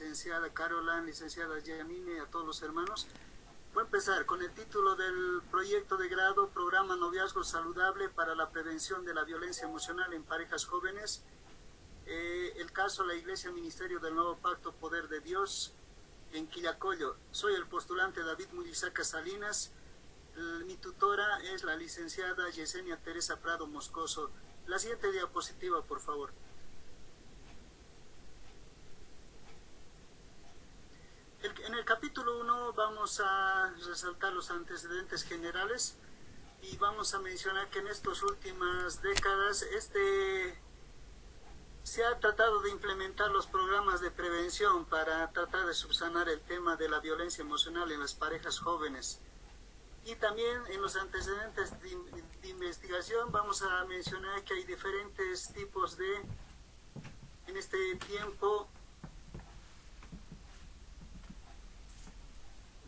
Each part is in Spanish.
licenciada Caroline, licenciada Janine y a todos los hermanos. Voy a empezar con el título del proyecto de grado, Programa Noviazgo Saludable para la Prevención de la Violencia Emocional en Parejas Jóvenes. El caso, la Iglesia Ministerio del Nuevo Pacto Poder de Dios en Quillacollo. Soy el postulante David Mulisaca Salinas. Mi tutora es la licenciada Yesenia Teresa Prado Moscoso. La siguiente diapositiva, por favor. En el capítulo 1 vamos a resaltar los antecedentes generales y vamos a mencionar que en estas últimas décadas se ha tratado de implementar los programas de prevención para tratar de subsanar el tema de la violencia emocional en las parejas jóvenes. Y también en los antecedentes de investigación vamos a mencionar que hay diferentes tipos en este tiempo,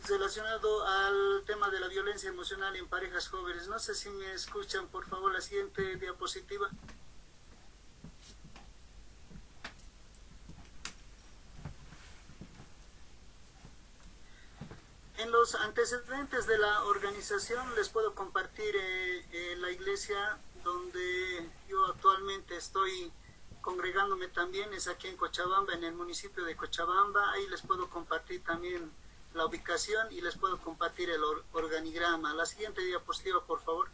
relacionado al tema de la violencia emocional en parejas jóvenes. No sé si me escuchan, por favor, la siguiente diapositiva. En los antecedentes de la organización les puedo compartir la iglesia donde yo actualmente estoy congregándome también, es aquí en Cochabamba, en el municipio de Cochabamba. Ahí les puedo compartir también la ubicación y les puedo compartir el organigrama. La siguiente diapositiva, por favor.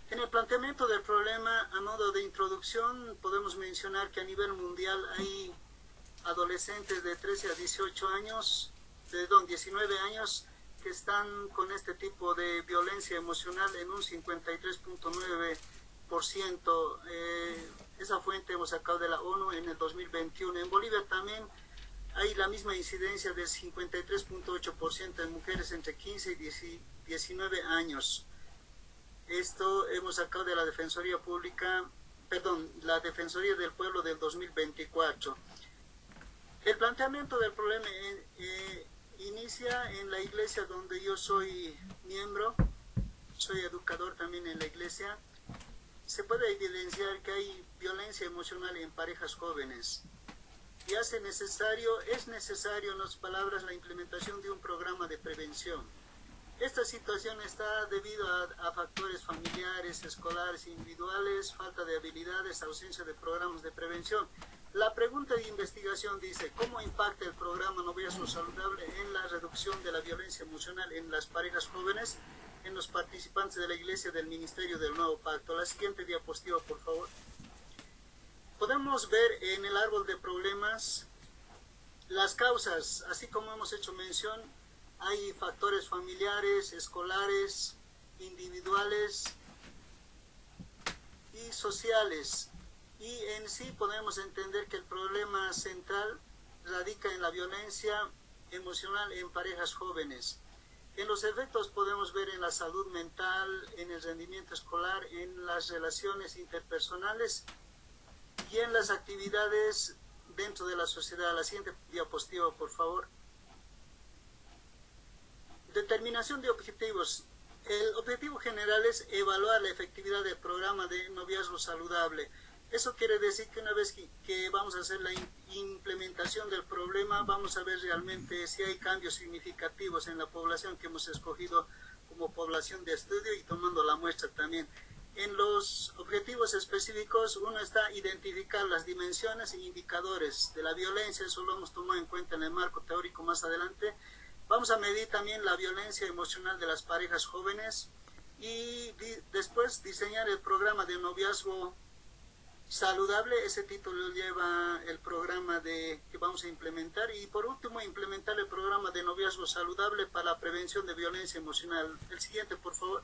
En el planteamiento del problema, a modo de introducción, podemos mencionar que a nivel mundial hay adolescentes de 13 a 18 años, 19 años, que están con este tipo de violencia emocional en un 53.9%. Esa fuente hemos sacado de la ONU en el 2021. En Bolivia también hay la misma incidencia del 53.8% en mujeres entre 15 y 19 años. Esto hemos sacado de la Defensoría la Defensoría del Pueblo del 2024. El planteamiento del problema inicia en la iglesia donde yo soy miembro, soy educador también en la iglesia. Se puede evidenciar que hay violencia emocional en parejas jóvenes y es necesario, en otras palabras, la implementación de un programa de prevención. Esta situación está debido a factores familiares, escolares, individuales, falta de habilidades, ausencia de programas de prevención. La pregunta de investigación dice: ¿cómo impacta el programa Noviazgo Saludable en la reducción de la violencia emocional en las parejas jóvenes, en los participantes de la Iglesia del Ministerio del Nuevo Pacto? La siguiente diapositiva, por favor. Podemos ver en el árbol de problemas las causas, así como hemos hecho mención. Hay factores familiares, escolares, individuales y sociales. Y en sí podemos entender que el problema central radica en la violencia emocional en parejas jóvenes. En los efectos podemos ver en la salud mental, en el rendimiento escolar, en las relaciones interpersonales y en las actividades dentro de la sociedad. La siguiente diapositiva, por favor. Determinación de objetivos. El objetivo general es evaluar la efectividad del programa de noviazgo saludable. Eso quiere decir que una vez que vamos a hacer la implementación del problema, vamos a ver realmente si hay cambios significativos en la población que hemos escogido como población de estudio y tomando la muestra también. En los objetivos específicos, uno está identificar las dimensiones e indicadores de la violencia. Eso lo hemos tomado en cuenta en el marco teórico más adelante. Vamos a medir también la violencia emocional de las parejas jóvenes y después diseñar el programa de noviazgo saludable. Ese título lleva el programa que vamos a implementar. Y por último, implementar el programa de noviazgo saludable para la prevención de violencia emocional. El siguiente, por favor.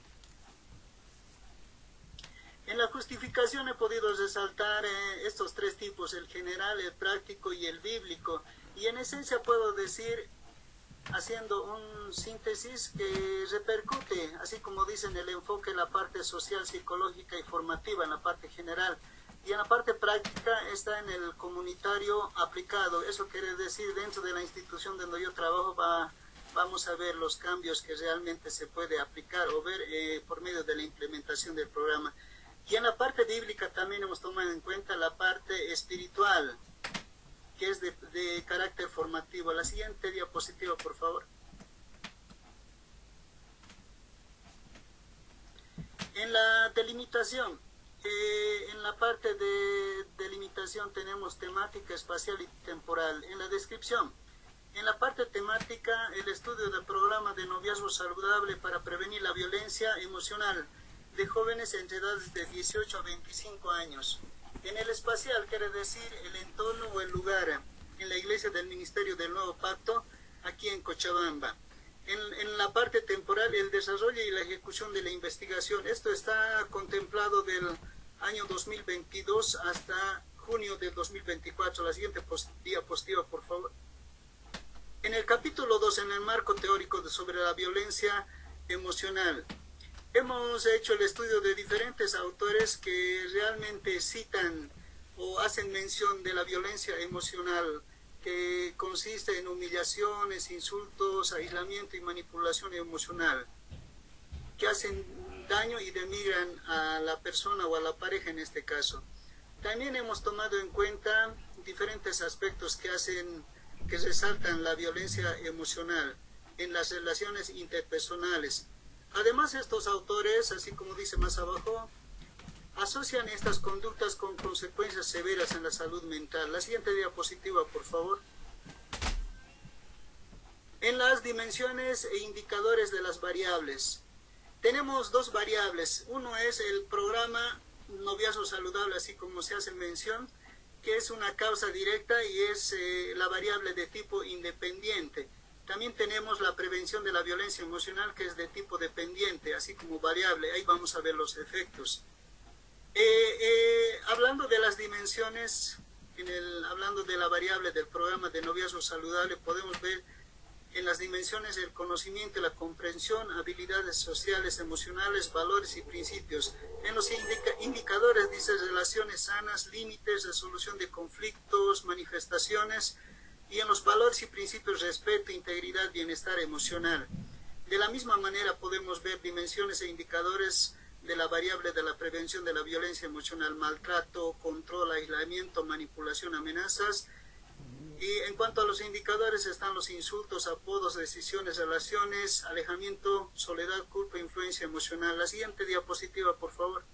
En la justificación he podido resaltar estos tres tipos: el general, el práctico y el bíblico. Y en esencia puedo decir, haciendo un síntesis, que repercute, así como dicen, el enfoque en la parte social, psicológica y formativa, en la parte general. Y en la parte práctica está en el comunitario aplicado. Eso quiere decir, dentro de la institución donde yo trabajo vamos a ver los cambios que realmente se puede aplicar o ver por medio de la implementación del programa. Y en la parte bíblica también hemos tomado en cuenta la parte espiritual, que es de carácter formativo. La siguiente diapositiva, por favor. En la delimitación, en la parte de delimitación tenemos temática, espacial y temporal. En la descripción, en la parte temática, el estudio del programa de noviazgo saludable para prevenir la violencia emocional de jóvenes entre edades de 18 a 25 años. En el espacial quiere decir el entorno o el lugar, en la iglesia del Ministerio del Nuevo Pacto, aquí en Cochabamba. En la parte temporal, el desarrollo y la ejecución de la investigación. Esto está contemplado del año 2022 hasta junio del 2024. La siguiente diapositiva, por favor. En el capítulo 2, en el marco teórico sobre la violencia emocional, hemos hecho el estudio de diferentes autores que realmente citan o hacen mención de la violencia emocional, que consiste en humillaciones, insultos, aislamiento y manipulación emocional, que hacen daño y denigran a la persona o a la pareja en este caso. También hemos tomado en cuenta diferentes aspectos que resaltan la violencia emocional en las relaciones interpersonales. Además, estos autores, así como dice más abajo, asocian estas conductas con consecuencias severas en la salud mental. La siguiente diapositiva, por favor. En las dimensiones e indicadores de las variables. Tenemos dos variables. Uno es el programa noviazgo saludable, así como se hace mención, que es una causa directa y es la variable de tipo independiente. También tenemos la prevención de la violencia emocional, que es de tipo dependiente, así como variable. Ahí vamos a ver los efectos. Hablando de las dimensiones, hablando de la variable del programa de noviazgo saludable, podemos ver en las dimensiones el conocimiento, la comprensión, habilidades sociales, emocionales, valores y principios. En los indicadores dice relaciones sanas, límites, resolución de conflictos, manifestaciones, y en los valores y principios respeto, integridad, bienestar emocional. De la misma manera podemos ver dimensiones e indicadores de la variable de la prevención de la violencia emocional, maltrato, control, aislamiento, manipulación, amenazas. Y en cuanto a los indicadores están los insultos, apodos, decisiones, relaciones, alejamiento, soledad, culpa, influencia emocional. La siguiente diapositiva, por favor.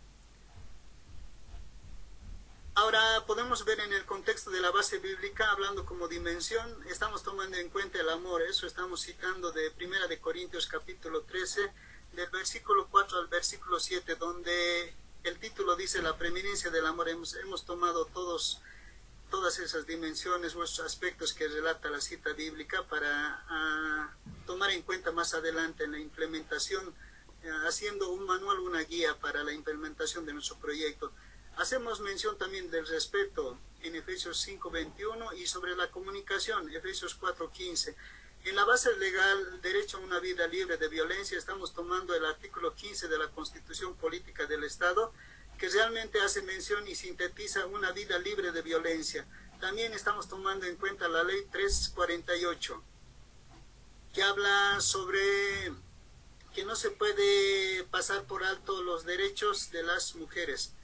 Ahora podemos ver en el contexto de la base bíblica, hablando como dimensión, estamos tomando en cuenta el amor. Eso estamos citando de 1 de Corintios capítulo 13, del versículo 4 al versículo 7, donde el título dice la preeminencia del amor. Hemos tomado todas esas dimensiones o esos aspectos que relata la cita bíblica para tomar en cuenta más adelante en la implementación, haciendo un manual, una guía para la implementación de nuestro proyecto. Hacemos mención también del respeto en Efesios 5:21 y sobre la comunicación, Efesios 4:15. En la base legal, derecho a una vida libre de violencia, estamos tomando el artículo 15 de la Constitución Política del Estado, que realmente hace mención y sintetiza una vida libre de violencia. También estamos tomando en cuenta la ley 348, que habla sobre que no se puede pasar por alto los derechos de las mujeres.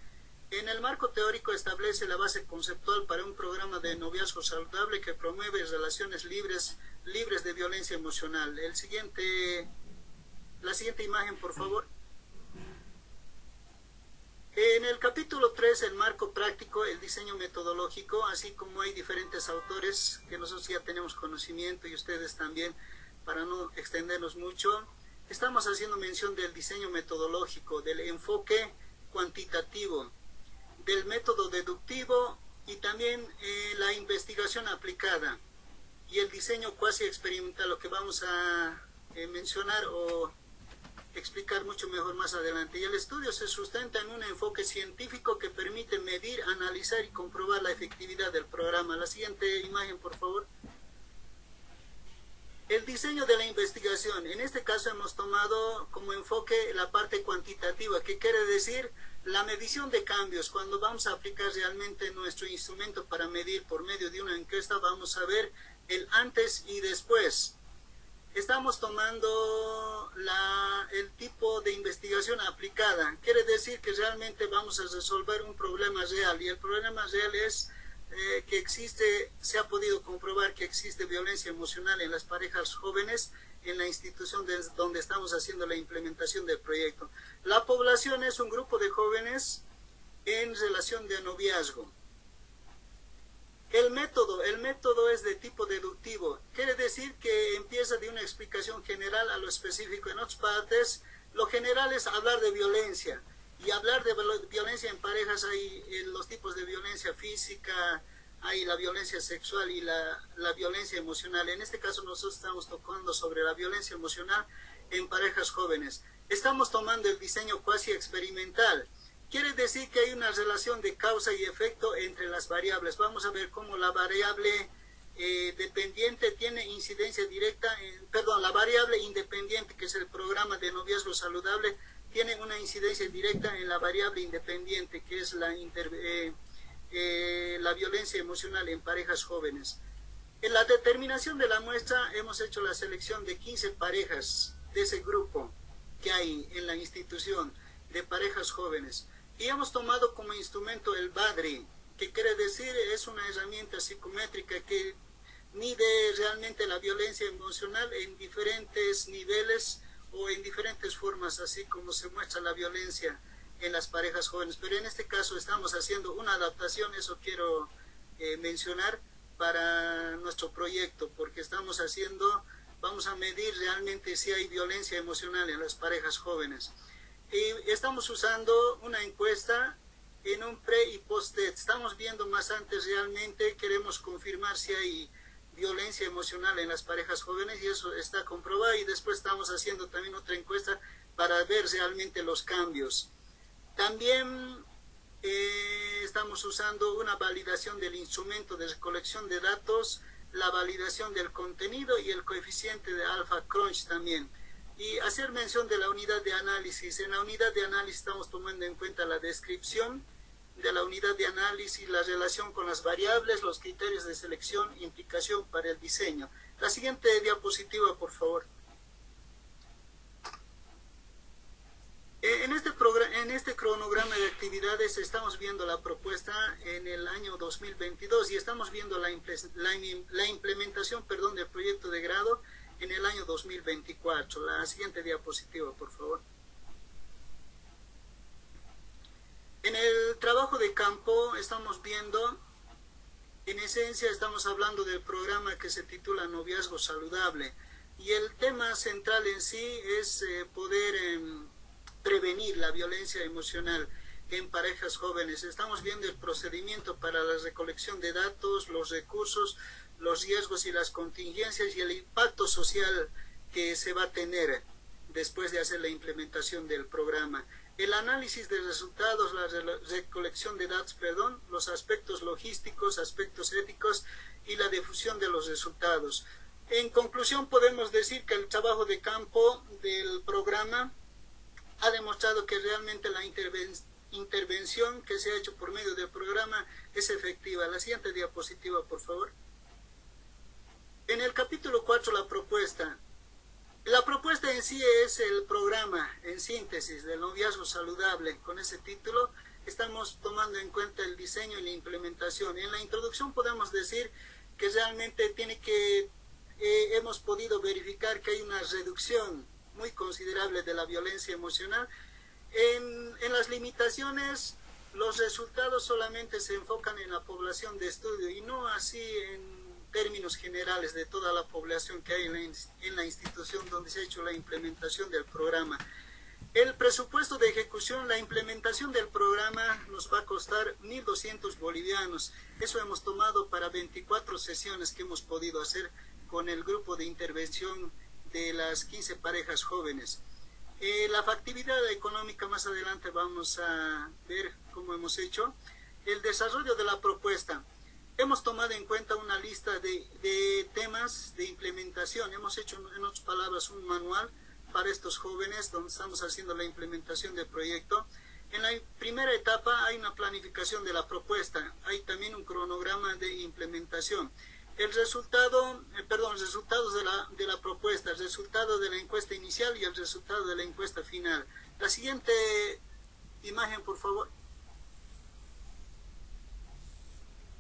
En el marco teórico establece la base conceptual para un programa de noviazgo saludable que promueve relaciones libres de violencia emocional. La siguiente imagen, por favor. En el capítulo 3, el marco práctico, el diseño metodológico, así como hay diferentes autores que nosotros ya tenemos conocimiento y ustedes también, para no extendernos mucho, estamos haciendo mención del diseño metodológico, del enfoque cuantitativo, del método deductivo y también la investigación aplicada y el diseño cuasi experimental, lo que vamos a mencionar o explicar mucho mejor más adelante. Y el estudio se sustenta en un enfoque científico que permite medir, analizar y comprobar la efectividad del programa. La siguiente imagen, por favor. El diseño de la investigación. En este caso hemos tomado como enfoque la parte cuantitativa, que quiere decir la medición de cambios. Cuando vamos a aplicar realmente nuestro instrumento para medir por medio de una encuesta, vamos a ver el antes y después. Estamos tomando el tipo de investigación aplicada. Quiere decir que realmente vamos a resolver un problema real, y el problema real es que existe, se ha podido comprobar que existe violencia emocional en las parejas jóvenes en la institución donde estamos haciendo la implementación del proyecto. La población es un grupo de jóvenes en relación de noviazgo. El método es de tipo deductivo. Quiere decir que empieza de una explicación general a lo específico. En otras partes, lo general es hablar de violencia. Y hablar de violencia en parejas, hay los tipos de violencia física, hay la violencia sexual y la violencia emocional. En este caso nosotros estamos tocando sobre la violencia emocional en parejas jóvenes. Estamos tomando el diseño cuasi experimental. Quiere decir que hay una relación de causa y efecto entre las variables. Vamos a ver cómo la variable dependiente tiene incidencia directa, la variable independiente, que es el programa de noviazgo saludable, tiene una incidencia directa en la variable independiente, que es la violencia emocional en parejas jóvenes. En la determinación de la muestra hemos hecho la selección de 15 parejas de ese grupo que hay en la institución de parejas jóvenes. Y hemos tomado como instrumento el BADRI, que quiere decir es una herramienta psicométrica que mide realmente la violencia emocional en diferentes niveles o en diferentes formas, así como se muestra la violencia en las parejas jóvenes. Pero en este caso estamos haciendo una adaptación, eso quiero mencionar, para nuestro proyecto, porque vamos a medir realmente si hay violencia emocional en las parejas jóvenes. Y estamos usando una encuesta en un pre y post-test. Estamos viendo más antes realmente, queremos confirmar si hay violencia emocional en las parejas jóvenes, y eso está comprobado, y después estamos haciendo también otra encuesta para ver realmente los cambios. También estamos usando una validación del instrumento de recolección de datos, la validación del contenido y el coeficiente de alfa crunch también. Y hacer mención de la unidad de análisis. En la unidad de análisis estamos tomando en cuenta la descripción de la unidad de análisis, la relación con las variables, los criterios de selección, implicación para el diseño. La siguiente diapositiva, por favor. En este cronograma de actividades estamos viendo la propuesta en el año 2022 y estamos viendo la implementación del proyecto de grado en el año 2024. La siguiente diapositiva, por favor. En el trabajo de campo estamos viendo, en esencia estamos hablando del programa que se titula Noviazgo Saludable, y el tema central en sí es poder prevenir la violencia emocional en parejas jóvenes. Estamos viendo el procedimiento para la recolección de datos, los recursos, los riesgos y las contingencias, y el impacto social que se va a tener después de hacer la implementación del programa. El análisis de resultados, la recolección de datos, los aspectos logísticos, aspectos éticos y la difusión de los resultados. En conclusión, podemos decir que el trabajo de campo del programa ha demostrado que realmente la intervención que se ha hecho por medio del programa es efectiva. La siguiente diapositiva, por favor. En el capítulo 4, la propuesta. La propuesta en sí es el programa, en síntesis, del noviazgo saludable. Con ese título estamos tomando en cuenta el diseño y la implementación. En la introducción podemos decir que realmente hemos podido verificar que hay una reducción muy considerable de la violencia emocional. En las limitaciones, los resultados solamente se enfocan en la población de estudio y no así en términos generales de toda la población que hay en la institución donde se ha hecho la implementación del programa. El presupuesto de ejecución, la implementación del programa nos va a costar 1.200 bolivianos. Eso hemos tomado para 24 sesiones que hemos podido hacer con el grupo de intervención de las 15 parejas jóvenes. La factibilidad económica, más adelante vamos a ver cómo hemos hecho. El desarrollo de la propuesta. Hemos tomado en cuenta una lista de temas de implementación. Hemos hecho, en otras palabras, un manual para estos jóvenes donde estamos haciendo la implementación del proyecto. En la primera etapa hay una planificación de la propuesta. Hay también un cronograma de implementación. El resultado, perdón, resultados de la propuesta, el resultado de la encuesta inicial y el resultado de la encuesta final. La siguiente imagen, por favor.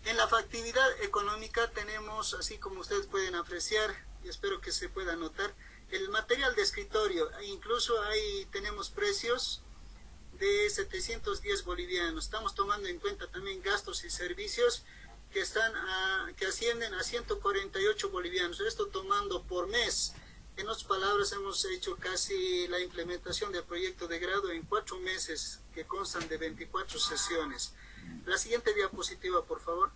En la factibilidad económica tenemos, así como ustedes pueden apreciar, y espero que se pueda notar, el material de escritorio. Incluso ahí tenemos precios de 710 bolivianos. Estamos tomando en cuenta también gastos y servicios que ascienden a 148 bolivianos. Esto tomando por mes. En otras palabras, hemos hecho casi la implementación del proyecto de grado en 4 meses, que constan de 24 sesiones. La siguiente diapositiva, por favor.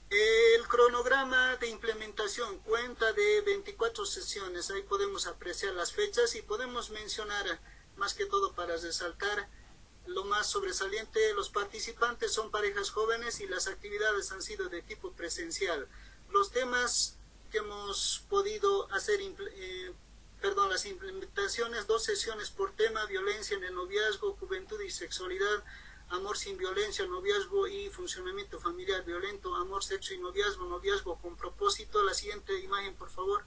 El cronograma de implementación cuenta de 24 sesiones. Ahí podemos apreciar las fechas y podemos mencionar, más que todo para resaltar, lo más sobresaliente: los participantes son parejas jóvenes y las actividades han sido de tipo presencial. Los temas que hemos podido hacer, las implementaciones: 2 sesiones por tema: violencia en el noviazgo, juventud y sexualidad; amor sin violencia, noviazgo y funcionamiento familiar violento; amor, sexo y noviazgo, noviazgo con propósito. La siguiente imagen, por favor.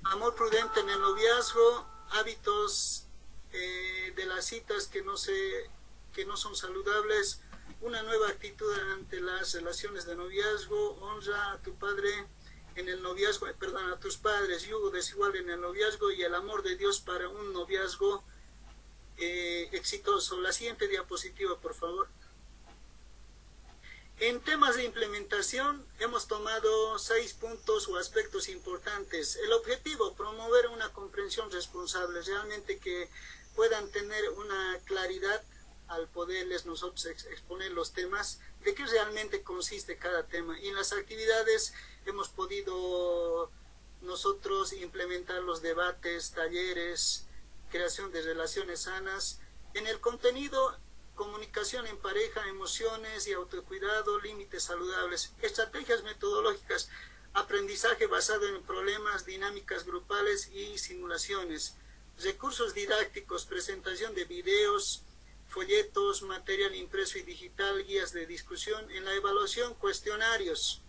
Amor prudente en el noviazgo, hábitos de las citas que no son saludables, una nueva actitud ante las relaciones de noviazgo, honra a tu padre en el noviazgo, a tus padres, yugo desigual en el noviazgo y el amor de Dios para un noviazgo exitoso. La siguiente diapositiva, por favor. En temas de implementación hemos tomado 6 puntos o aspectos importantes. El objetivo: promover una comprensión responsable, realmente que puedan tener una claridad al poderles nosotros exponer los temas, de qué realmente consiste cada tema. Y en las actividades hemos podido nosotros implementar los debates, talleres, creación de relaciones sanas. En el contenido: comunicación en pareja, emociones y autocuidado, límites saludables, estrategias metodológicas, aprendizaje basado en problemas, dinámicas grupales y simulaciones, recursos didácticos, presentación de videos, folletos, material impreso y digital, guías de discusión. En la evaluación: cuestionarios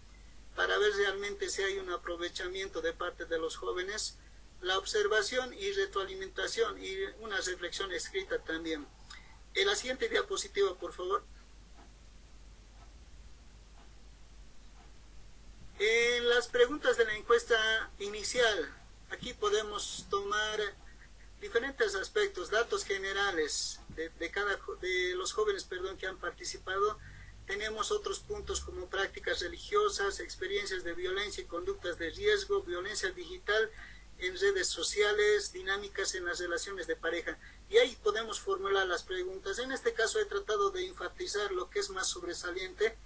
para ver realmente si hay un aprovechamiento de parte de los jóvenes, la observación y retroalimentación y una reflexión escrita también. En la siguiente diapositiva, por favor. En las preguntas de la encuesta inicial, aquí podemos tomar diferentes aspectos, datos generales de los jóvenes que han participado. Tenemos otros puntos como prácticas religiosas, experiencias de violencia y conductas de riesgo, violencia digital en redes sociales, dinámicas en las relaciones de pareja. Y ahí podemos formular las preguntas. En este caso he tratado de enfatizar lo que es más sobresaliente,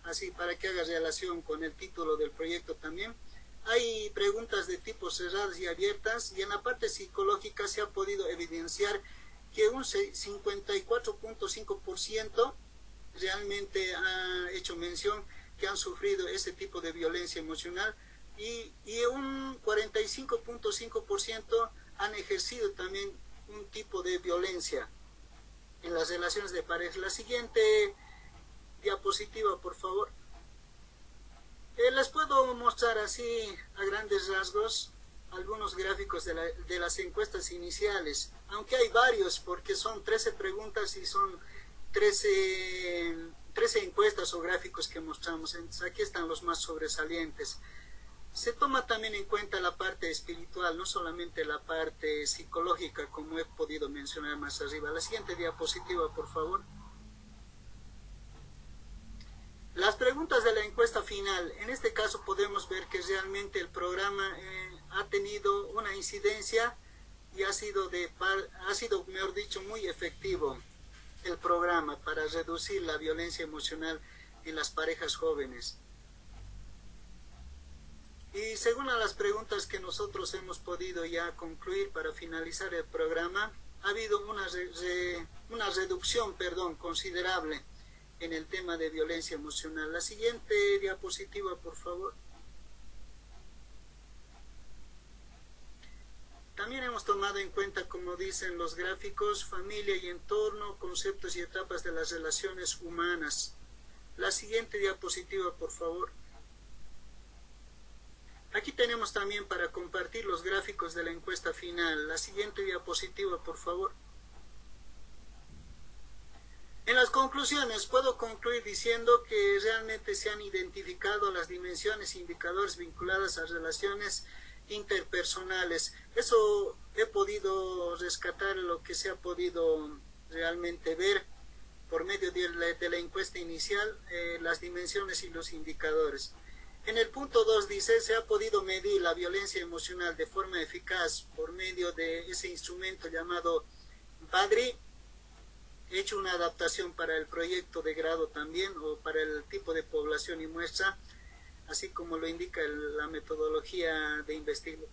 así para que haga relación con el título del proyecto también. Hay preguntas de tipo cerradas y abiertas, y en la parte psicológica se ha podido evidenciar que un 54.5% realmente ha hecho mención que han sufrido ese tipo de violencia emocional, y un 45.5% han ejercido también un tipo de violencia en las relaciones de pareja. La siguiente diapositiva, por favor. Les puedo mostrar así a grandes rasgos algunos gráficos de las encuestas iniciales, aunque hay varios porque son 13 preguntas y son 13 encuestas o gráficos que mostramos. Entonces, aquí están los más sobresalientes. Se toma también en cuenta la parte espiritual, no solamente la parte psicológica, como he podido mencionar más arriba. La siguiente diapositiva, por favor. Las preguntas de la encuesta final. En este caso podemos ver que realmente el programa ha tenido una incidencia y ha sido, mejor dicho, muy efectivo el programa para reducir la violencia emocional en las parejas jóvenes. Y según a las preguntas que nosotros hemos podido ya concluir para finalizar el programa, ha habido una reducción considerable en el tema de violencia emocional. La siguiente diapositiva, por favor. También hemos tomado en cuenta, como dicen los gráficos, familia y entorno, conceptos y etapas de las relaciones humanas. La siguiente diapositiva, por favor. Aquí tenemos también para compartir los gráficos de la encuesta final. La siguiente diapositiva, por favor. En las conclusiones puedo concluir diciendo que realmente se han identificado las dimensiones e indicadores vinculadas a relaciones interpersonales. Eso he podido rescatar lo que se ha podido realmente ver por medio de la encuesta inicial, las dimensiones y los indicadores. En el punto 2 dice, se ha podido medir la violencia emocional de forma eficaz por medio de ese instrumento llamado PADRI. He hecho una adaptación para el proyecto de grado también, o para el tipo de población y muestra, así como lo indica la metodología de investigación.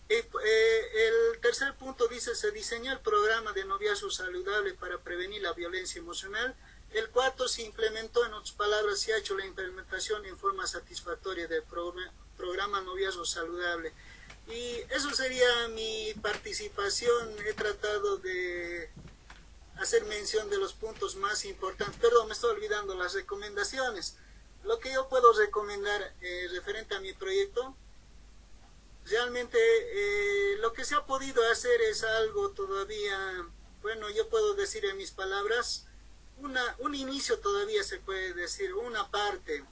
El tercer punto dice, se diseñó el programa de noviazgo saludable para prevenir la violencia emocional. El cuarto, se implementó, en otras palabras, se ha hecho la implementación en forma satisfactoria del programa noviazgo saludable. Y eso sería mi participación. He tratado de hacer mención de los puntos más importantes. Perdón, me estoy olvidando las recomendaciones. Lo que yo puedo recomendar referente a mi proyecto, realmente lo que se ha podido hacer es algo todavía, bueno, yo puedo decir en mis palabras, un inicio todavía se puede decir, una parte,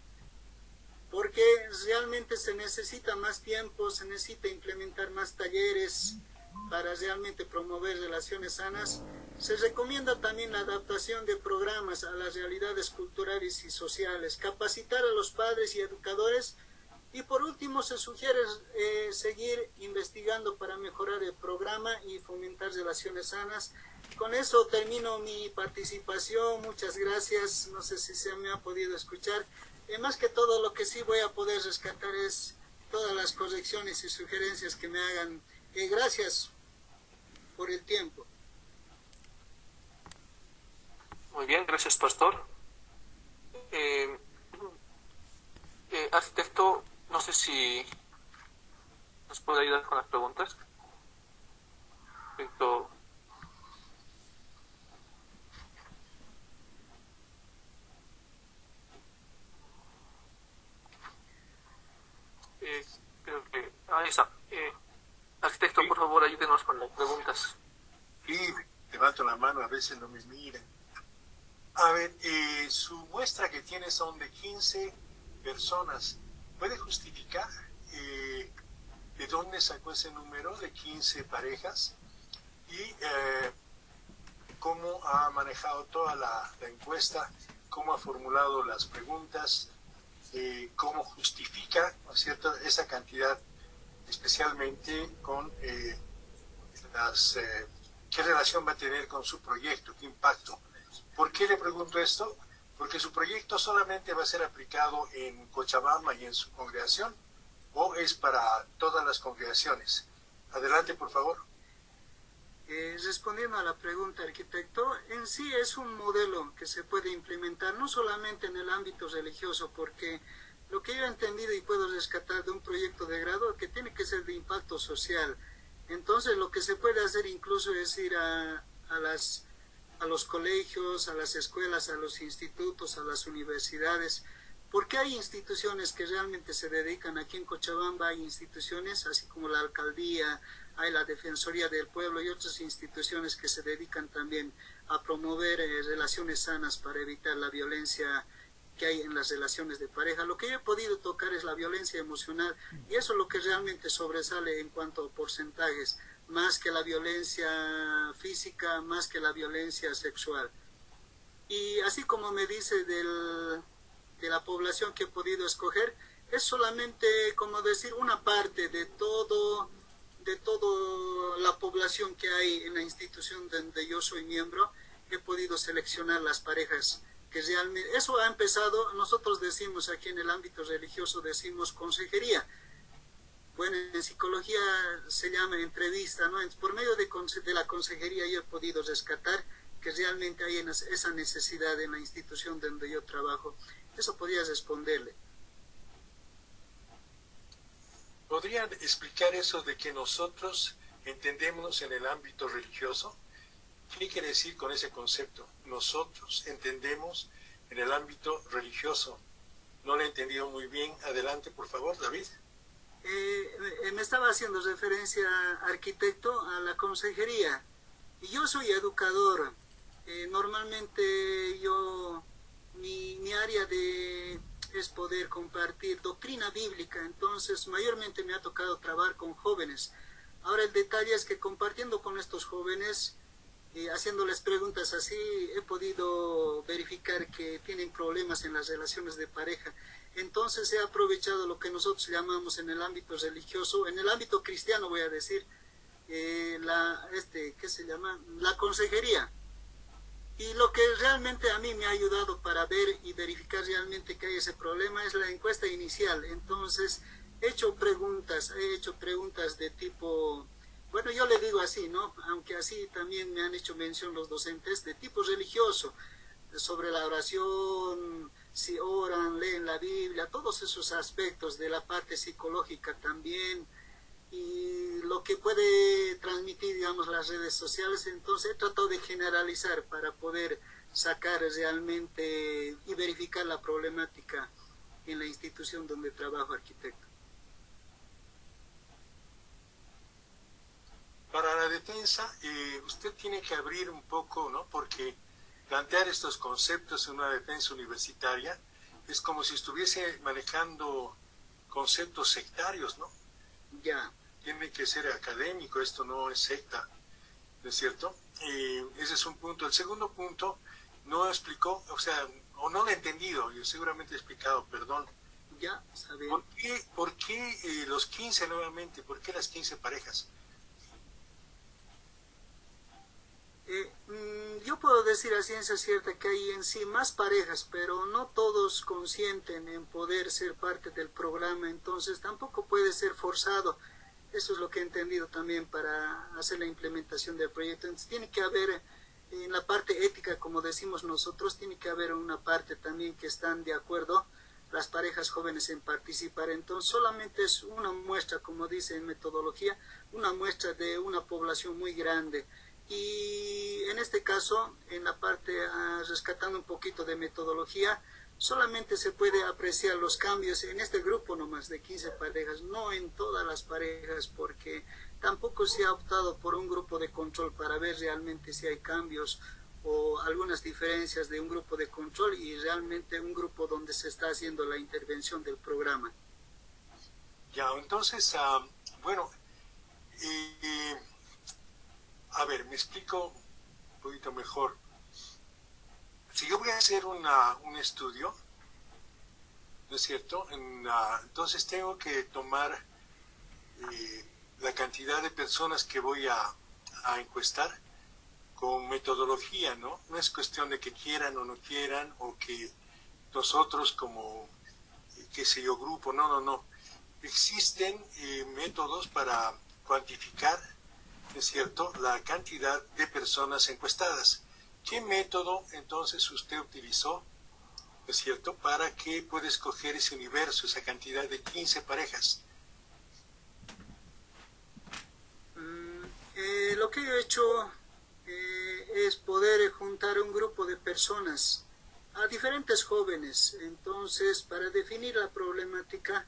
porque realmente se necesita más tiempo, se necesita implementar más talleres para realmente promover relaciones sanas. Se recomienda también la adaptación de programas a las realidades culturales y sociales, capacitar a los padres y educadores, y por último se sugiere seguir investigando para mejorar el programa y fomentar relaciones sanas. Con eso termino mi participación. Muchas gracias. No sé si se me ha podido escuchar. Más que todo, lo que sí voy a poder rescatar es todas las correcciones y sugerencias que me hagan. Gracias por el tiempo. Muy bien, gracias, pastor. Arquitecto, no sé si nos puede ayudar con las preguntas. Perfecto. Creo que ahí está. Arquitecto, Sí. por favor, ayúdenos con las preguntas. Sí, levanto la mano, a veces no me miran. A ver, su muestra que tiene son de 15 personas. ¿Puede justificar de dónde sacó ese número de 15 parejas? Y cómo ha manejado toda la encuesta, cómo ha formulado las preguntas, cómo justifica, ¿no es cierto?, esa cantidad, especialmente con qué relación va a tener con su proyecto, qué impacto. ¿Por qué le pregunto esto? Porque su proyecto solamente va a ser aplicado en Cochabamba y en su congregación, o es para todas las congregaciones. Adelante, por favor. Respondiendo a la pregunta, arquitecto, en sí es un modelo que se puede implementar no solamente en el ámbito religioso, porque lo que yo he entendido y puedo rescatar de un proyecto de grado, que tiene que ser de impacto social. Entonces lo que se puede hacer incluso es ir a los colegios, a las escuelas, a los institutos, a las universidades, porque hay instituciones que realmente se dedican. Aquí en Cochabamba hay instituciones, así como la alcaldía, hay la Defensoría del Pueblo y otras instituciones que se dedican también a promover relaciones sanas para evitar la violencia que hay en las relaciones de pareja. Lo que yo he podido tocar es la violencia emocional, y eso es lo que realmente sobresale en cuanto a porcentajes, más que la violencia física, más que la violencia sexual. Y así como me dice de la población que he podido escoger, es solamente, como decir, una parte de toda la población que hay en la institución donde yo soy miembro. He podido seleccionar las parejas que realmente, eso ha empezado, nosotros decimos aquí en el ámbito religioso, decimos consejería. Bueno, en psicología se llama entrevista, ¿no? Por medio de la consejería yo he podido rescatar que realmente hay esa necesidad en la institución donde yo trabajo. Eso podría responderle. ¿Podrían explicar eso de que nosotros entendemos en el ámbito religioso. ¿Qué quiere decir con ese concepto? Nosotros entendemos en el ámbito religioso. No lo he entendido muy bien. Adelante, por favor, David. Me estaba haciendo referencia, arquitecto, a la consejería. Y yo soy educador. Normalmente mi área es poder compartir doctrina bíblica, entonces mayormente me ha tocado trabajar con jóvenes. Ahora el detalle es que compartiendo con estos jóvenes, haciéndoles preguntas así, he podido verificar que tienen problemas en las relaciones de pareja. Entonces he aprovechado lo que nosotros llamamos en el ámbito religioso, en el ámbito cristiano voy a decir, ¿qué se llama? La consejería. Y lo que realmente a mí me ha ayudado para ver y verificar realmente que hay ese problema es la encuesta inicial. Entonces he hecho preguntas de tipo, bueno, yo le digo así, ¿no? Aunque así también me han hecho mención los docentes, de tipo religioso, sobre la oración, si oran, leen la Biblia, todos esos aspectos de la parte psicológica también, y lo que puede transmitir, digamos, las redes sociales. Entonces he tratado de generalizar para poder sacar realmente y verificar la problemática en la institución donde trabajo, arquitecto. Para la defensa, usted tiene que abrir un poco, ¿no? Porque plantear estos conceptos en una defensa universitaria es como si estuviese manejando conceptos sectarios, ¿no? Ya. Tiene que ser académico, esto no es secta, ¿no es cierto? Ese es un punto. El segundo punto, no explicó, o sea, o no lo he entendido, yo seguramente he explicado, perdón. Ya, sabe. ¿Por qué los 15 nuevamente? ¿Por qué las 15 parejas? Yo puedo decir a ciencia cierta que hay en sí más parejas, pero no todos consienten en poder ser parte del programa, entonces tampoco puede ser forzado. Eso es lo que he entendido también para hacer la implementación del proyecto. Entonces tiene que haber, en la parte ética, como decimos nosotros, tiene que haber una parte también que están de acuerdo las parejas jóvenes en participar. Entonces solamente es una muestra, como dice en metodología, una muestra de una población muy grande. Y en este caso, en la parte, rescatando un poquito de metodología, solamente se puede apreciar los cambios en este grupo nomás de 15 parejas, no en todas las parejas, porque tampoco se ha optado por un grupo de control para ver realmente si hay cambios o algunas diferencias de un grupo de control y realmente un grupo donde se está haciendo la intervención del programa. Ya, entonces, bueno, a ver, me explico un poquito mejor. Si yo voy a hacer un estudio, ¿no es cierto? Entonces tengo que tomar la cantidad de personas que voy a encuestar con metodología, ¿no? No es cuestión de que quieran o no quieran, o que nosotros como, qué sé yo, grupo, no. Existen métodos para cuantificar, ¿no es cierto?, la cantidad de personas encuestadas. ¿Qué método entonces usted utilizó, ¿no es cierto?, para que pueda escoger ese universo, esa cantidad de 15 parejas? Lo que yo he hecho es poder juntar un grupo de personas, a diferentes jóvenes. Entonces, para definir la problemática,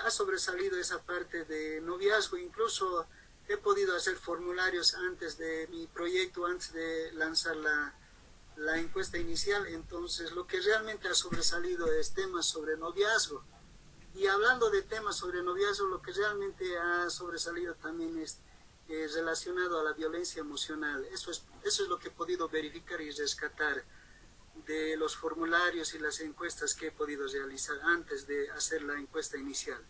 ha sobresalido esa parte de noviazgo. Incluso he podido hacer formularios antes de mi proyecto, antes de lanzar la encuesta inicial. Entonces lo que realmente ha sobresalido es temas sobre noviazgo. Y hablando de temas sobre noviazgo, lo que realmente ha sobresalido también es relacionado a la violencia emocional. Eso es lo que he podido verificar y rescatar de los formularios y las encuestas que he podido realizar antes de hacer la encuesta inicial.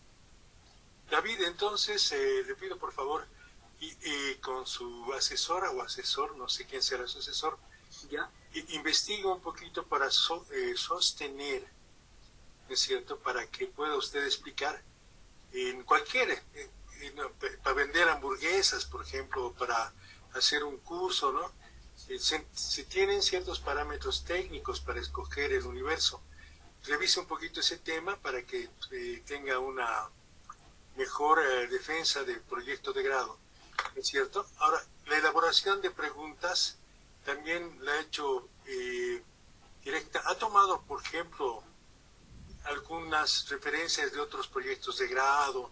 David, entonces, le pido por favor, con su asesora o asesor, no sé quién será su asesor, ¿Ya? Investiga un poquito para sostener, ¿no es cierto?, para que pueda usted explicar en cualquier, para vender hamburguesas, por ejemplo, para hacer un curso, ¿no? Se tienen ciertos parámetros técnicos para escoger el universo. Revise un poquito ese tema para que tenga una mejor defensa del proyecto de grado. ¿Es cierto? Ahora, la elaboración de preguntas también la ha hecho directa. ¿Ha tomado, por ejemplo, algunas referencias de otros proyectos de grado?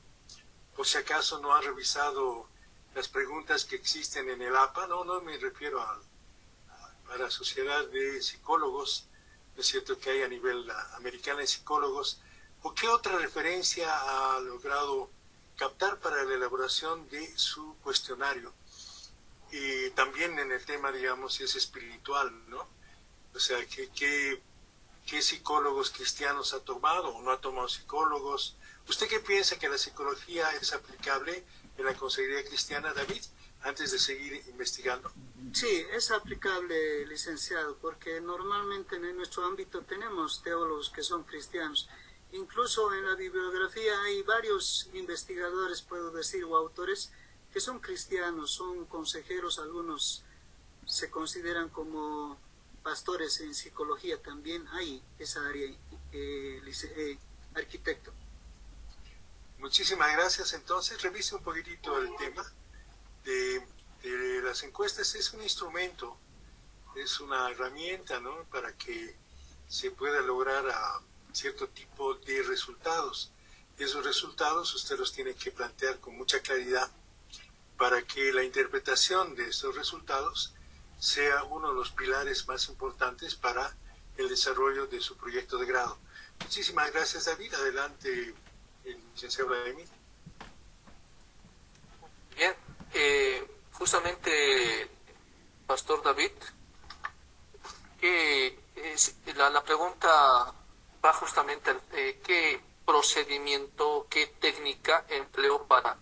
Por si acaso no ha revisado las preguntas que existen en el APA, no me refiero a la Sociedad de Psicólogos, ¿no es cierto?, que hay a nivel americano de psicólogos, o qué otra referencia ha logrado captar para la elaboración de su cuestionario. Y también en el tema, digamos, es espiritual, ¿no? O sea, ¿qué psicólogos cristianos ha tomado o no ha tomado psicólogos? ¿Usted qué piensa que la psicología es aplicable en la consejería cristiana, David, antes de seguir investigando? Sí, es aplicable, licenciado, porque normalmente en nuestro ámbito tenemos teólogos que son cristianos. Incluso en la bibliografía hay varios investigadores, puedo decir, o autores que son cristianos, son consejeros, algunos se consideran como pastores en psicología también. Hay esa área, arquitecto. Muchísimas gracias. Entonces, revise un poquitito el tema de las encuestas. Es un instrumento, es una herramienta, ¿no?, para que se pueda lograr cierto tipo de resultados. Esos resultados usted los tiene que plantear con mucha claridad para que la interpretación de estos resultados sea uno de los pilares más importantes para el desarrollo de su proyecto de grado. Muchísimas gracias, David. Adelante, el licenciado Vladimir. Bien, justamente, Pastor David, la pregunta va justamente al qué procedimiento, qué técnica empleó para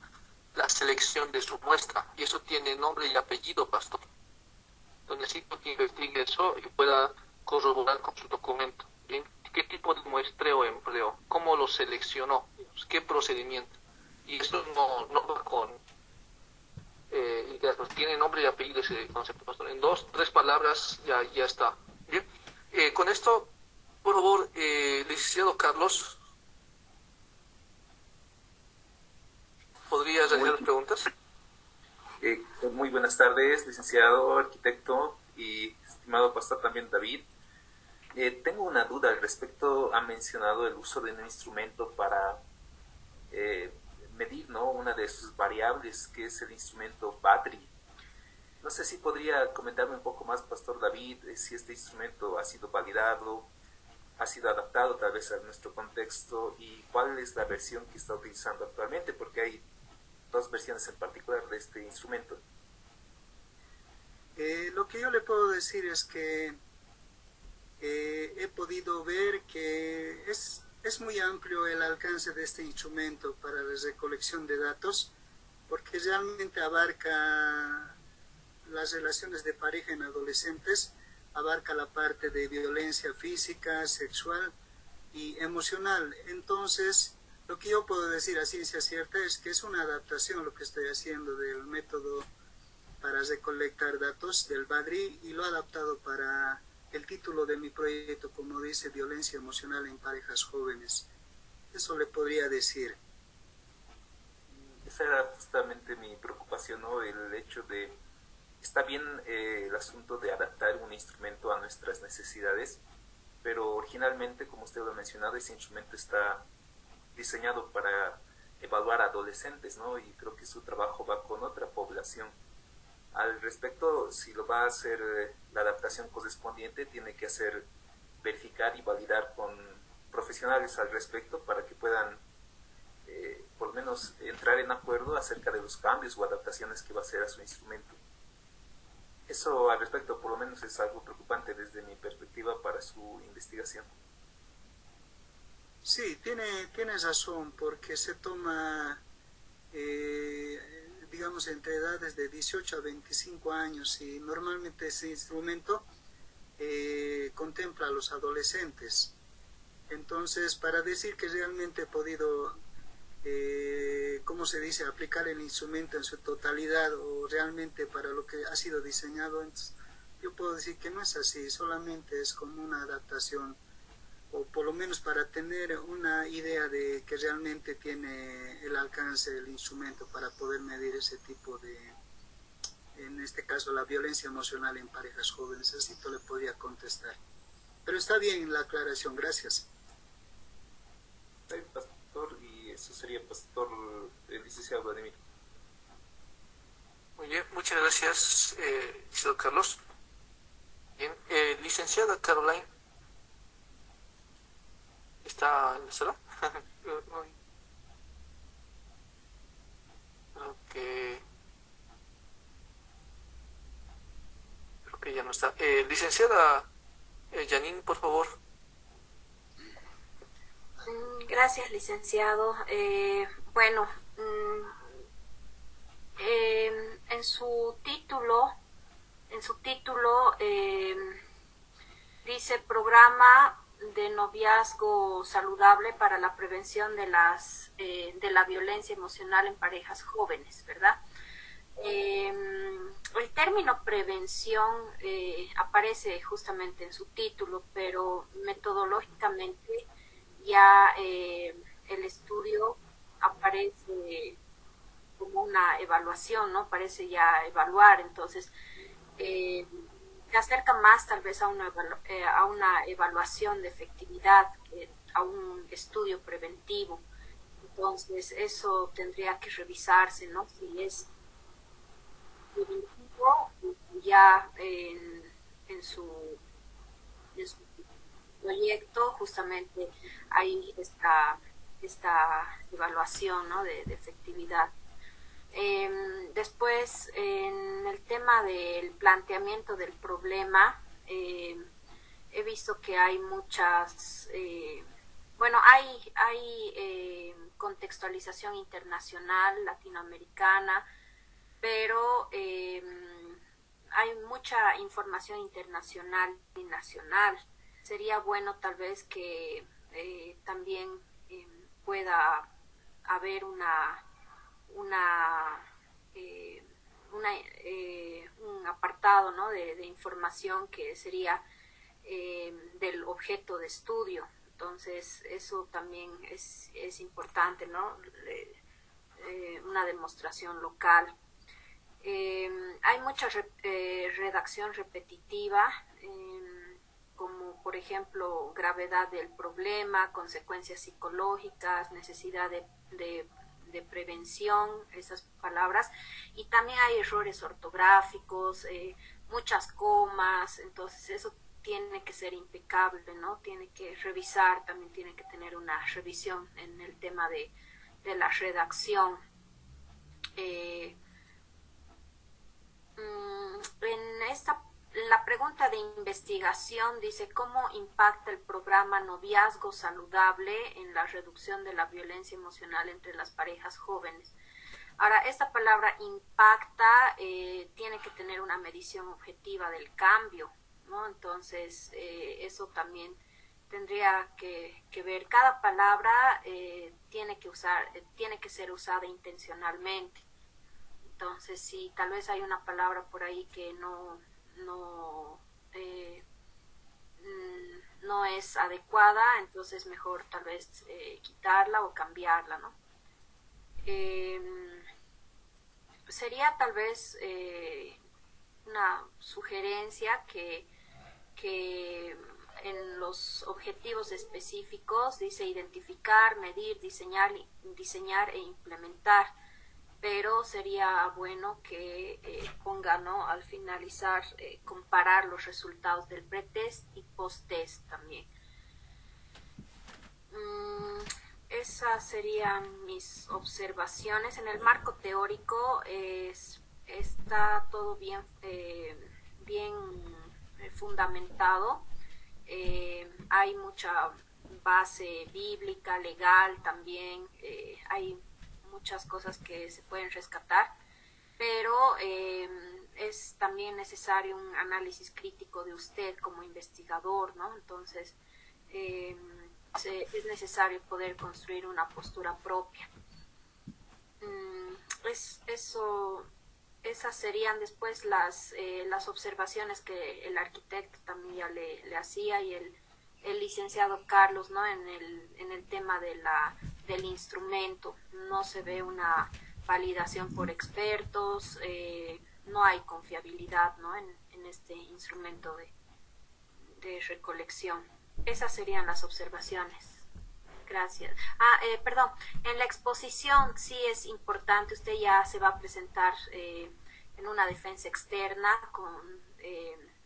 la selección de su muestra. Y eso tiene nombre y apellido, Pastor. Entonces necesito que investigue eso y pueda corroborar con su documento. ¿Bien? ¿Qué tipo de muestreo empleó? ¿Cómo lo seleccionó? ¿Qué procedimiento? Y eso no va con... tiene nombre y apellido ese concepto, Pastor. En 2, 3 palabras ya está. Bien. Con esto, por favor, licenciado Carlos, ¿podrías realizar las preguntas? Muy buenas tardes, licenciado, arquitecto y estimado pastor también David. Tengo una duda al respecto. Ha mencionado el uso de un instrumento para medir, ¿no?, una de sus variables, que es el instrumento BADRI. No sé si podría comentarme un poco más, pastor David, si este instrumento ha sido validado, ha sido adaptado tal vez a nuestro contexto, y cuál es la versión que está utilizando actualmente, porque hay dos versiones en particular de este instrumento. Lo que yo le puedo decir es que he podido ver que es muy amplio el alcance de este instrumento para la recolección de datos, porque realmente abarca las relaciones de pareja en adolescentes, abarca la parte de violencia física, sexual y emocional. Entonces, lo que yo puedo decir a ciencia cierta es que es una adaptación lo que estoy haciendo del método para recolectar datos del BADRI, y lo he adaptado para el título de mi proyecto, como dice, violencia emocional en parejas jóvenes. Eso le podría decir. Esa era justamente mi preocupación, ¿no? El hecho de, está bien el asunto de adaptar un instrumento a nuestras necesidades, pero originalmente, como usted lo ha mencionado, ese instrumento está diseñado para evaluar adolescentes, ¿no? Y creo que su trabajo va con otra población. Al respecto, si lo va a hacer la adaptación correspondiente, tiene que hacer verificar y validar con profesionales al respecto para que puedan por lo menos entrar en acuerdo acerca de los cambios o adaptaciones que va a hacer a su instrumento. Eso al respecto por lo menos es algo preocupante desde mi perspectiva para su investigación. Sí, tienes razón, porque se toma, digamos, entre edades de 18 a 25 años, y normalmente ese instrumento contempla a los adolescentes. Entonces, para decir que realmente he podido, ¿cómo se dice?, aplicar el instrumento en su totalidad o realmente para lo que ha sido diseñado, entonces, yo puedo decir que no es así, solamente es como una adaptación, o por lo menos para tener una idea de que realmente tiene el alcance del instrumento para poder medir ese tipo de en este caso la violencia emocional en parejas jóvenes. Así le podría contestar. Pero está bien la aclaración, gracias. Pastor, y eso sería Pastor, el licenciado Vladimir. Muy bien, muchas gracias, licenciado Carlos. Bien, licenciada Caroline, ¿está en la sala? Creo que ya no está. Licenciada Janine, por favor. Gracias, licenciado. Bueno, en su título dice Programa de Noviazgo Saludable para la Prevención de la Violencia Emocional en Parejas Jóvenes, ¿verdad? El término prevención aparece justamente en su título, pero metodológicamente ya el estudio aparece como una evaluación, ¿no? Parece ya evaluar, entonces se acerca más tal vez a una evaluación de efectividad que a un estudio preventivo. Entonces eso tendría que revisarse, ¿no? Si es preventivo, ya en su proyecto justamente hay esta evaluación, ¿no? de efectividad. Después, en el tema del planteamiento del problema, he visto que hay muchas, hay contextualización internacional, latinoamericana, pero hay mucha información internacional y nacional. Sería bueno tal vez que también pueda haber un apartado, ¿no? de información que sería del objeto de estudio. Entonces eso también es importante, ¿no? Una demostración local. Hay mucha redacción repetitiva, como por ejemplo gravedad del problema, consecuencias psicológicas, necesidad de prevención, esas palabras, y también hay errores ortográficos, muchas comas, entonces eso tiene que ser impecable, ¿no? Tiene que revisar, también tiene que tener una revisión en el tema de la redacción. En la pregunta de investigación dice cómo impacta el programa Noviazgo Saludable en la reducción de la violencia emocional entre las parejas jóvenes. Ahora, esta palabra impacta tiene que tener una medición objetiva del cambio, ¿no? Entonces, eso también tendría que ver. Cada palabra tiene que ser usada intencionalmente. Entonces, si tal vez hay una palabra por ahí que no es adecuada, entonces mejor tal vez quitarla o cambiarla, ¿no? Sería tal vez una sugerencia que en los objetivos específicos dice identificar, medir, diseñar e implementar, pero sería bueno que ponga, ¿no? Al finalizar, comparar los resultados del pretest y post-test también. Esas serían mis observaciones. En el marco teórico está todo bien fundamentado. Hay mucha base bíblica, legal también, hay muchas cosas que se pueden rescatar, pero es también necesario un análisis crítico de usted como investigador, ¿no? Entonces es necesario poder construir una postura propia. Esas serían después las observaciones que el arquitecto también ya le hacía, y el licenciado Carlos, ¿no? En el tema del instrumento. No se ve una validación por expertos, no hay confiabilidad, ¿no? en este instrumento de recolección. Esas serían las observaciones. Gracias. Perdón, en la exposición sí es importante, usted ya se va a presentar en una defensa externa,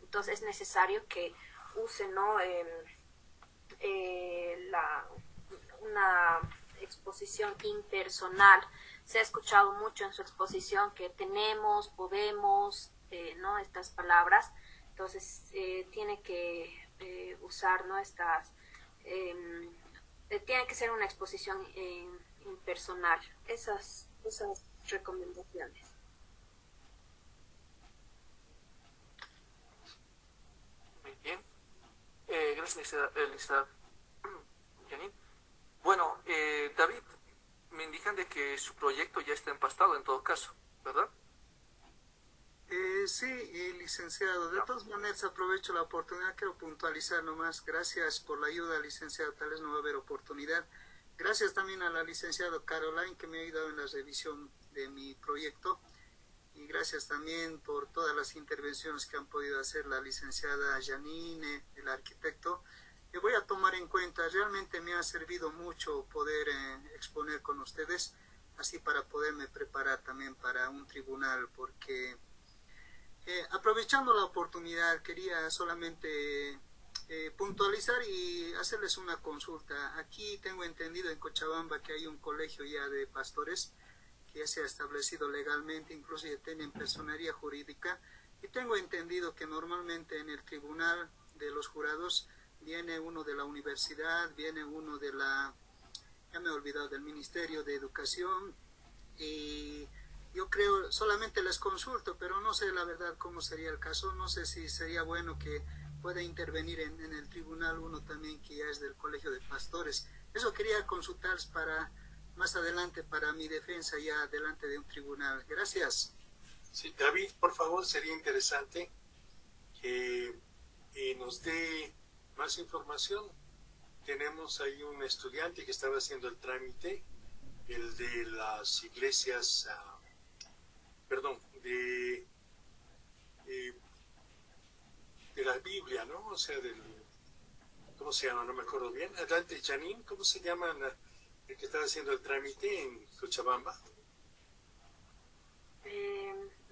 entonces es necesario que use, ¿no? Una exposición impersonal. Se ha escuchado mucho en su exposición que tenemos, podemos, ¿no? Estas palabras. Entonces tiene que usar, ¿no? Tiene que ser una exposición impersonal. Esas recomendaciones. Muy bien. Gracias, Elisa. Janine. Bueno, David, me indican de que su proyecto ya está empastado en todo caso, ¿verdad? Sí, licenciado. De todas maneras, aprovecho la oportunidad, quiero puntualizar nomás. Gracias por la ayuda, licenciado. Tal vez no va a haber oportunidad. Gracias también a la licenciada Caroline, que me ha ayudado en la revisión de mi proyecto. Y gracias también por todas las intervenciones que han podido hacer la licenciada Janine, el arquitecto. Me voy a tomar en cuenta. Realmente me ha servido mucho poder exponer con ustedes, así para poderme preparar también para un tribunal, porque... aprovechando la oportunidad, quería solamente puntualizar y hacerles una consulta. Aquí tengo entendido en Cochabamba que hay un colegio ya de pastores que ya se ha establecido legalmente, incluso ya tienen personería jurídica, y tengo entendido que normalmente en el tribunal de los jurados viene uno de la universidad, viene uno de ya me he olvidado, del Ministerio de Educación, y yo creo, solamente les consulto, pero no sé la verdad cómo sería el caso. No sé si sería bueno que pueda intervenir en el tribunal uno también que ya es del Colegio de Pastores. Eso quería consultar para más adelante, para mi defensa ya delante de un tribunal. Gracias. Sí, David, por favor, sería interesante que nos dé más información. Tenemos ahí un estudiante que estaba haciendo el trámite, el de las iglesias... perdón, de la Biblia, ¿no? O sea, ¿cómo se llama? No me acuerdo bien. Adelante, Janine, ¿cómo se llama el que estaba haciendo el trámite en Cochabamba?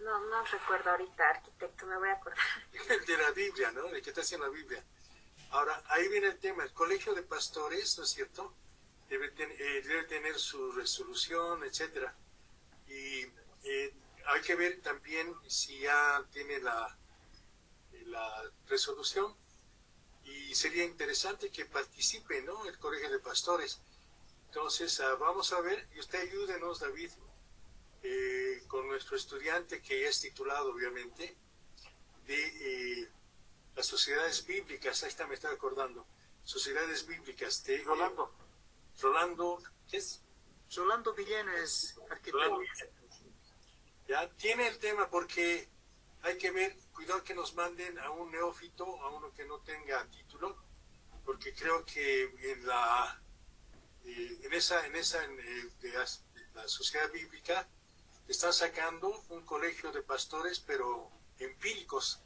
No recuerdo ahorita, arquitecto, me voy a acordar. El de la Biblia, ¿no? El que está haciendo la Biblia. Ahora, ahí viene el tema. El Colegio de Pastores, ¿no es cierto? Debe tener su resolución, etcétera. Y hay que ver también si ya tiene la resolución, y sería interesante que participe, ¿no? El Colegio de Pastores. Entonces, vamos a ver, y usted ayúdenos, David, con nuestro estudiante que ya es titulado, obviamente, de las sociedades bíblicas. Ahí está, me estoy acordando. Sociedades bíblicas de... Rolando, ¿qué es? Rolando Villanes, arquitecto. Rolando, ya tiene el tema, porque hay que ver, cuidado que nos manden a un neófito, a uno que no tenga título, porque creo que en la sociedad bíblica están sacando un colegio de pastores, pero empíricos.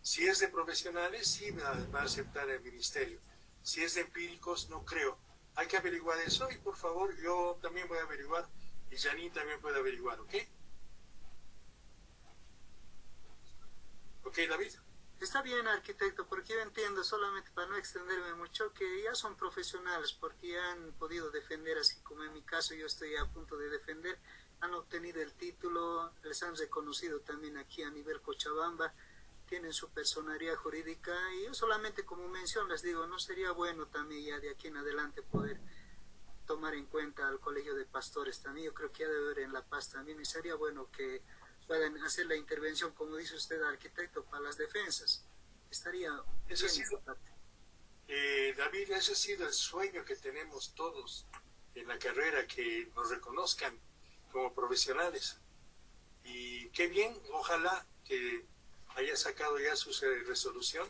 Si es de profesionales, sí va a aceptar el ministerio. Si es de empíricos, no creo. Hay que averiguar eso, y por favor, yo también voy a averiguar, y Janine también puede averiguar, ¿ok? Ok, David. Está bien, arquitecto, porque yo entiendo, solamente para no extenderme mucho, que ya son profesionales, porque ya han podido defender, así como en mi caso yo estoy a punto de defender, han obtenido el título, les han reconocido también aquí a nivel Cochabamba, tienen su personería jurídica, y yo solamente como mención les digo, no sería bueno también ya de aquí en adelante poder tomar en cuenta al Colegio de Pastores también. Yo creo que ya debe haber en La Paz también, y sería bueno que puedan hacer la intervención, como dice usted, arquitecto, para las defensas. Estaría eso bien. Sí, David, ese ha sido el sueño que tenemos todos en la carrera, que nos reconozcan como profesionales. Y qué bien, ojalá que haya sacado ya su resolución,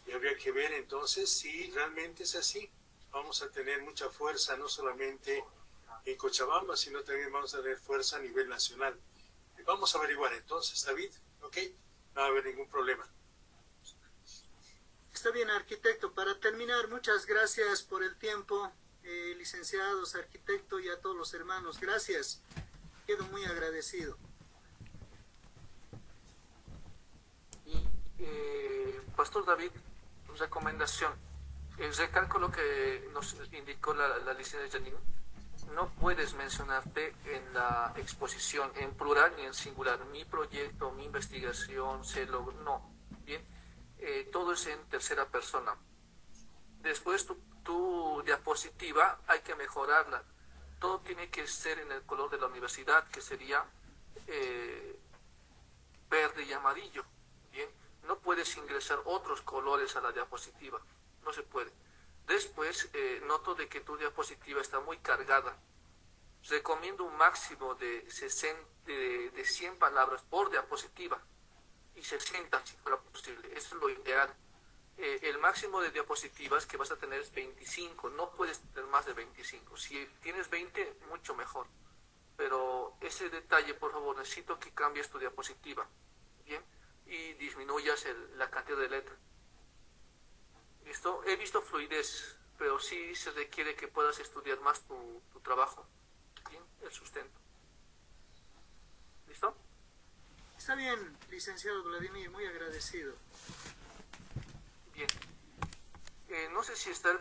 y habría que ver entonces si realmente es así. Vamos a tener mucha fuerza, no solamente en Cochabamba, sino también vamos a tener fuerza a nivel nacional. Vamos a averiguar entonces, David, ¿ok? No va a haber ningún problema. Está bien, arquitecto. Para terminar, muchas gracias por el tiempo, licenciados, arquitecto y a todos los hermanos. Gracias. Quedo muy agradecido. Y, Pastor David, recomendación. Recalco lo que nos indicó la licenciada Janine. No puedes mencionarte en la exposición en plural ni en singular. Mi proyecto, mi investigación, no. Bien, todo es en tercera persona. Después tu diapositiva hay que mejorarla. Todo tiene que ser en el color de la universidad, que sería verde y amarillo. Bien, no puedes ingresar otros colores a la diapositiva. No se puede. Después, noto de que tu diapositiva está muy cargada. Recomiendo un máximo de 100 palabras por diapositiva y 60 si fuera posible. Eso es lo ideal. El máximo de diapositivas que vas a tener es 25. No puedes tener más de 25. Si tienes 20, mucho mejor. Pero ese detalle, por favor, necesito que cambies tu diapositiva. Bien, y disminuyas la cantidad de letra. ¿Listo? He visto fluidez, pero sí se requiere que puedas estudiar más tu trabajo. Bien, el sustento. ¿Listo? Está bien, licenciado Vladimir, muy agradecido. Bien. No sé si está el